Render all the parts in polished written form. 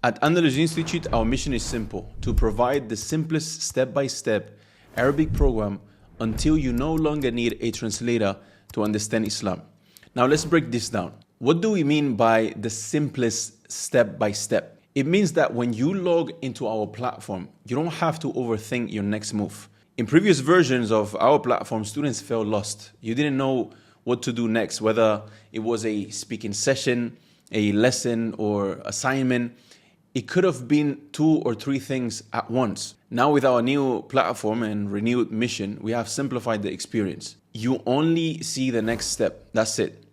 At Andalus Institute, our mission is simple: to provide the simplest step-by-step Arabic program until you no longer need a translator to understand Islam. Now let's break this down. What do we mean by the simplest step-by-step? It means that when you log into our platform, you don't have to overthink your next move. In previous versions of our platform, students felt lost. You didn't know what to do next, whether it was a speaking session, a lesson, or assignment. It could have been 2 or 3 things at once. Now with our new platform and renewed mission, we have simplified the experience. You only see the next step. That's it.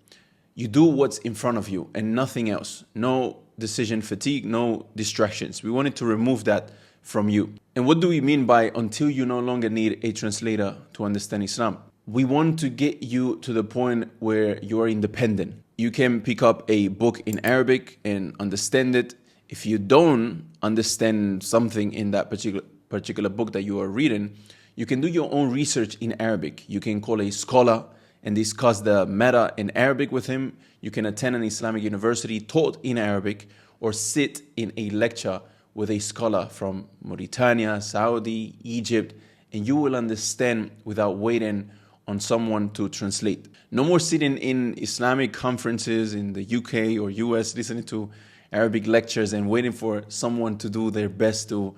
You do what's in front of you and nothing else. No decision fatigue, no distractions. We wanted to remove that from you. And what do we mean by until you no longer need a translator to understand Islam? We want to get you to the point where you are independent. You can pick up a book in Arabic and understand it. If you don't understand something in that particular book that you are reading, you can do your own research in Arabic. You can call a scholar and discuss the matter in Arabic with him. You can attend an Islamic university taught in Arabic, or sit in a lecture with a scholar from Mauritania, Saudi, Egypt, and you will understand without waiting on someone to translate. No more sitting in Islamic conferences in the UK or US listening to Arabic lectures and waiting for someone to do their best to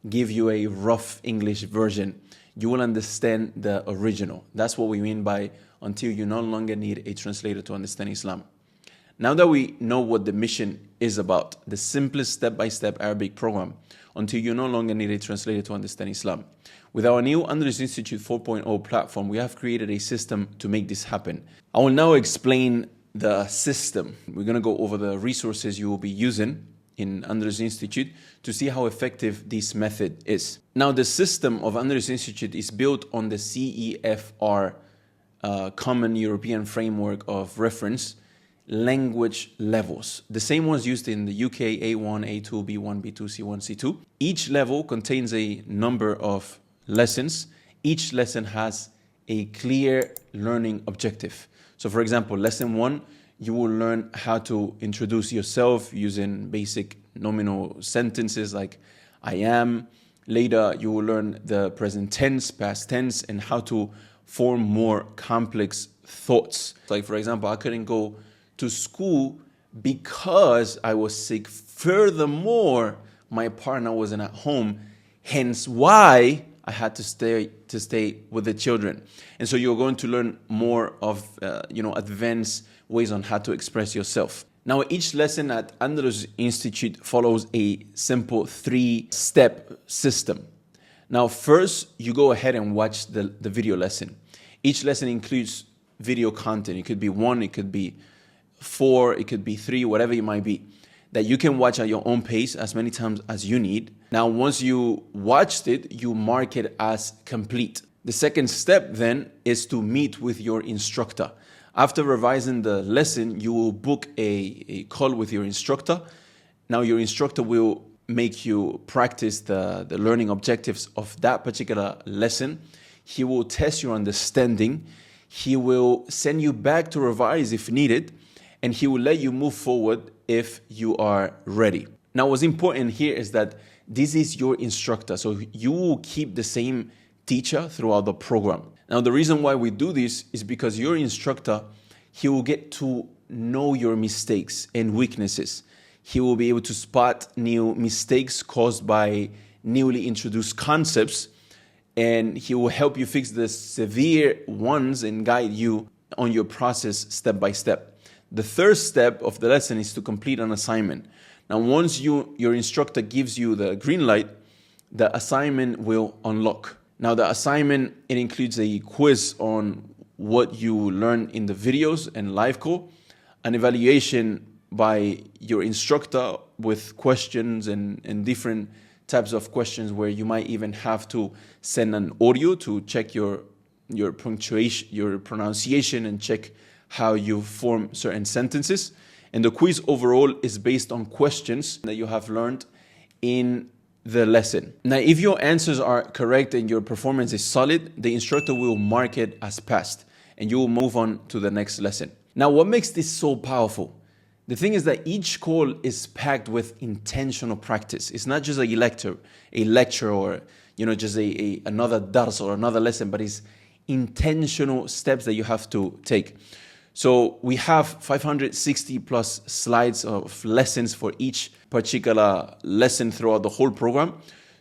give you a rough English version. You will understand the original. That's what we mean by until you no longer need a translator to understand Islam. Now that we know what the mission is about, the simplest step-by-step Arabic program, until you no longer need a translator to understand Islam. With our new Andalus Institute 4.0 platform, we have created a system to make this happen. I will now explain the system. We're going to go over the resources you will be using in Andalus Institute to see how effective this method is. Now, the system of Andalus Institute is built on the CEFR, Common European Framework of Reference, language levels. The same ones used in the UK, A1, A2, B1, B2, C1, C2. Each level contains a number of lessons. Each lesson has a clear learning objective. So for example, lesson 1, you will learn how to introduce yourself using basic nominal sentences like I am. Later, you will learn the present tense, past tense, and how to form more complex thoughts. Like for example, I couldn't go to school because I was sick. Furthermore, my partner wasn't at home, hence why I had to stay with the children. And so you're going to learn more of advanced ways on how to express yourself. Now, each lesson at Andalus Institute follows a simple 3-step system. Now, first, you go ahead and watch the video lesson. Each lesson includes video content. It could be 1, it could be 4, it could be 3, whatever it might be, that you can watch at your own pace as many times as you need. Now, once you watched it, you mark it as complete. The second step then is to meet with your instructor. After revising the lesson, you will book a call with your instructor. Now, your instructor will make you practice the learning objectives of that particular lesson. He will test your understanding. He will send you back to revise if needed, and he will let you move forward if you are ready. Now, what's important here is that this is your instructor, so you will keep the same teacher throughout the program. Now, the reason why we do this is because your instructor, he will get to know your mistakes and weaknesses. He will be able to spot new mistakes caused by newly introduced concepts, and he will help you fix the severe ones and guide you on your process step by step. The third step of the lesson is to complete an assignment. Now, once your instructor gives you the green light, the assignment will unlock. Now, the assignment, it includes a quiz on what you learned in the videos and live call, an evaluation by your instructor with questions and different types of questions where you might even have to send an audio to check your punctuation, your pronunciation, and check how you form certain sentences. And the quiz overall is based on questions that you have learned in the lesson. Now, if your answers are correct and your performance is solid, the instructor will mark it as passed and you will move on to the next lesson. Now, what makes this so powerful? The thing is that each call is packed with intentional practice. It's not just a lecture or just another dars or another lesson, but it's intentional steps that you have to take. So we have 560 plus slides of lessons for each particular lesson throughout the whole program.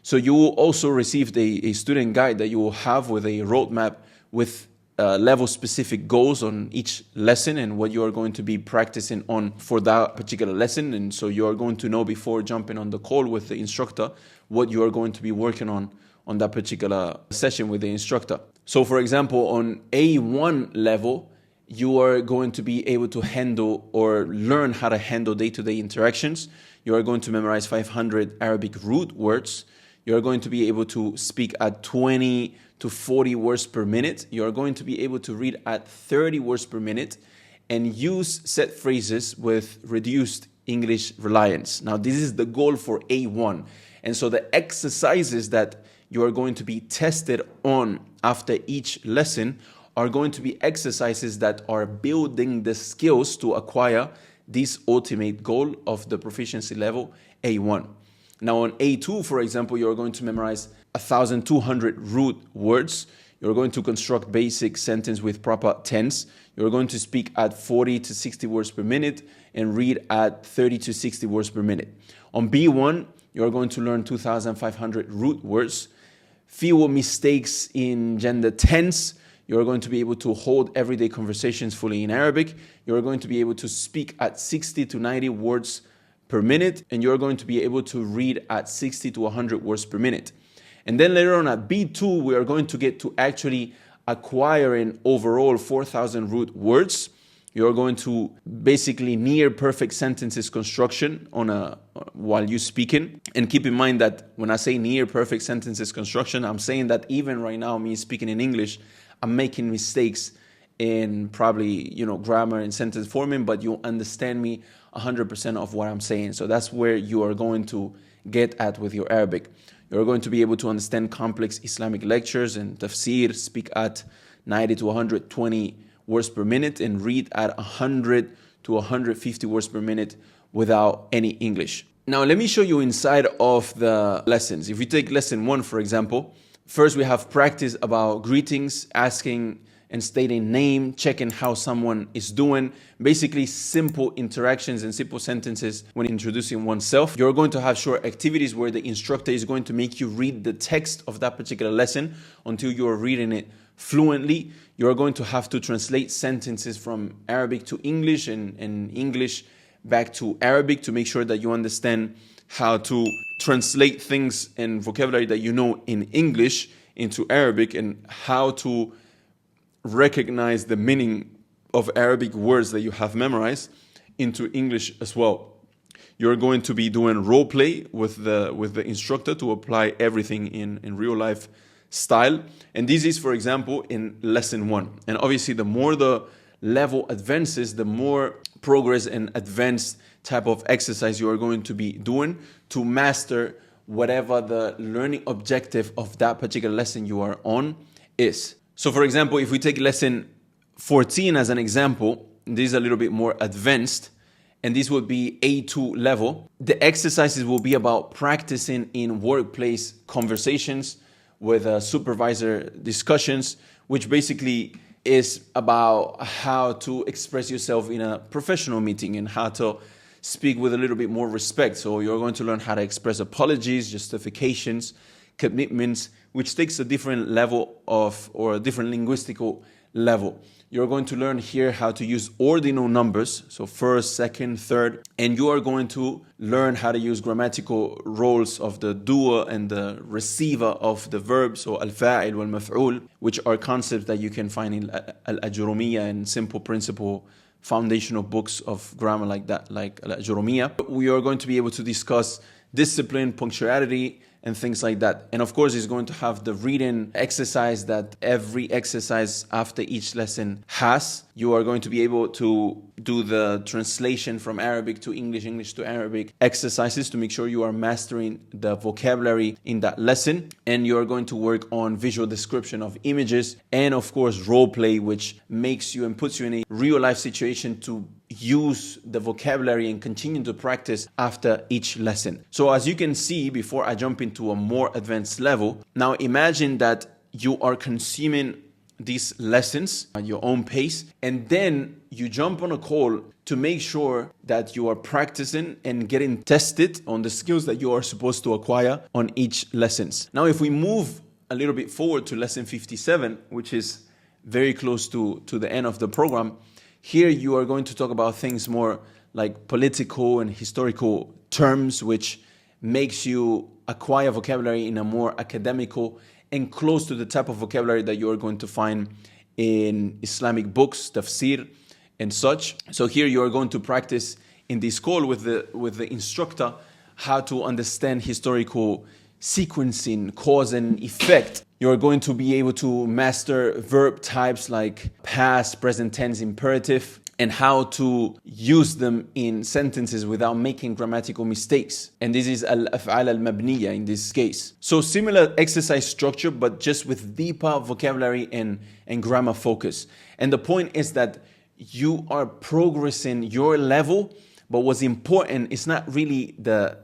So you will also receive a student guide that you will have with a roadmap with level specific goals on each lesson and what you are going to be practicing on for that particular lesson. And so you are going to know before jumping on the call with the instructor what you are going to be working on that particular session with the instructor. So for example, on A1 level, you are going to be able to handle or learn how to handle day-to-day interactions. You are going to memorize 500 Arabic root words. You are going to be able to speak at 20 to 40 words per minute. You are going to be able to read at 30 words per minute and use set phrases with reduced English reliance. Now, this is the goal for A1. And so the exercises that you are going to be tested on after each lesson are going to be exercises that are building the skills to acquire this ultimate goal of the proficiency level A1. Now on A2, for example, you're going to memorize 1,200 root words. You're going to construct basic sentence with proper tense. You're going to speak at 40 to 60 words per minute and read at 30 to 60 words per minute. On B1, you're going to learn 2,500 root words. Few mistakes in gender tense. You're going to be able to hold everyday conversations fully in Arabic. You're going to be able to speak at 60 to 90 words per minute, and you're going to be able to read at 60 to 100 words per minute. And then later on at B2, we are going to get to actually acquiring overall 4,000 root words. You're going to basically near perfect sentences construction while you speaking. And keep in mind that when I say near perfect sentences construction, I'm saying that even right now, me speaking in English, I'm making mistakes in probably, grammar and sentence forming, but you'll understand me 100% of what I'm saying. So that's where you are going to get at with your Arabic. You're going to be able to understand complex Islamic lectures and tafsir, speak at 90 to 120 words per minute, and read at 100 to 150 words per minute without any English. Now, let me show you inside of the lessons. If we take lesson 1, for example, first we have practice about greetings, asking and stating name, checking how someone is doing, basically simple interactions and simple sentences when introducing oneself. You're going to have short activities where the instructor is going to make you read the text of that particular lesson until you're reading it fluently. You're going to have to translate sentences from Arabic to English and English back to Arabic to make sure that you understand how to translate things and vocabulary that you know in English into Arabic, and how to recognize the meaning of Arabic words that you have memorized into English as well. You're going to be doing role play with the instructor to apply everything in real life style. And this is, for example, in lesson 1. And obviously, the more the level advances, the more progress and advanced type of exercise you are going to be doing to master whatever the learning objective of that particular lesson you are on is. So for example, if we take lesson 14 as an example, this is a little bit more advanced, and this would be A2 level. The exercises will be about practicing in workplace conversations with supervisor discussions, which basically is about how to express yourself in a professional meeting and how to speak with a little bit more respect. So you're going to learn how to express apologies, justifications, commitments, which takes a different level or a different linguistical level. You're going to learn here how to use ordinal numbers, so first, second, third, and you are going to learn how to use grammatical roles of the doer and the receiver of the verb, so al-fa'il wal-maf'ul, which are concepts that you can find in al-ajurumiyya and simple principle foundational books of grammar like that, like al-ajurumiyya. We are going to be able to discuss discipline, punctuality, and things like that. And of course, it's going to have the reading exercise that every exercise after each lesson has. You are going to be able to do the translation from Arabic to English, English to Arabic exercises to make sure you are mastering the vocabulary in that lesson. And you are going to work on visual description of images and of course, role play, which makes you and puts you in a real life situation to use the vocabulary and continue to practice after each lesson. So as you can see, before I jump into a more advanced level, now imagine that you are consuming these lessons at your own pace, and then you jump on a call to make sure that you are practicing and getting tested on the skills that you are supposed to acquire on each lessons. Now, if we move a little bit forward to lesson 57, which is very close to the end of the program, here you are going to talk about things more like political and historical terms, which makes you acquire vocabulary in a more academical and close to the type of vocabulary that you are going to find in Islamic books, tafsir, and such. So here you are going to practice in this call with the instructor how to understand historical sequencing, cause and effect. You're going to be able to master verb types like past, present tense, imperative, and how to use them in sentences without making grammatical mistakes. And this is al-af'al al-mabniya in this case. So similar exercise structure, but just with deeper vocabulary and grammar focus. And the point is that you are progressing your level, but what's important is not really the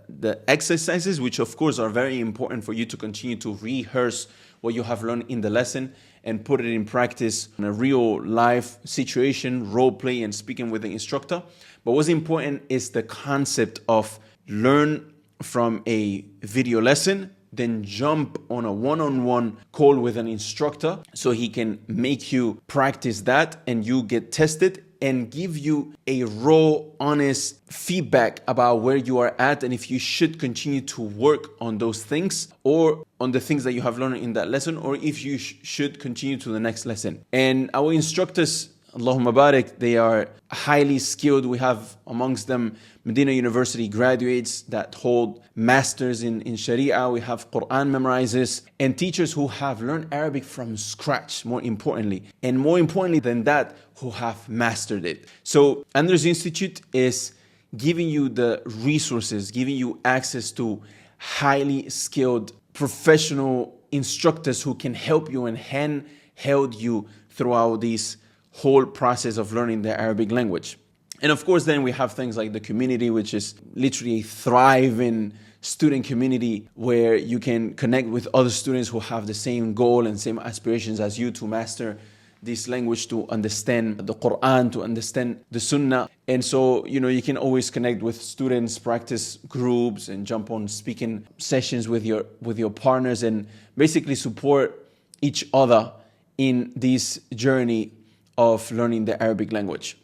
exercises, which of course are very important for you to continue to rehearse what you have learned in the lesson and put it in practice in a real life situation, role play and speaking with the instructor. But what's important is the concept of learn from a video lesson, then jump on a one-on-one call with an instructor so he can make you practice that and you get tested and give you a raw, honest feedback about where you are at and if you should continue to work on those things or on the things that you have learned in that lesson, or if you should continue to the next lesson. And our instructors, Allahumma barik, they are highly skilled. We have amongst them Medina University graduates that hold masters in Sharia. We have Qur'an memorizers and teachers who have learned Arabic from scratch, more importantly. And more importantly than that, who have mastered it. So Andalus Institute is giving you the resources, giving you access to highly skilled professional instructors who can help you and handheld you throughout this whole process of learning the Arabic language. And of course, then we have things like the community, which is literally a thriving student community where you can connect with other students who have the same goal and same aspirations as you to master this language, to understand the Qur'an, to understand the Sunnah. And so, you can always connect with students, practice groups, and jump on speaking sessions with your partners and basically support each other in this journey of learning the Arabic language.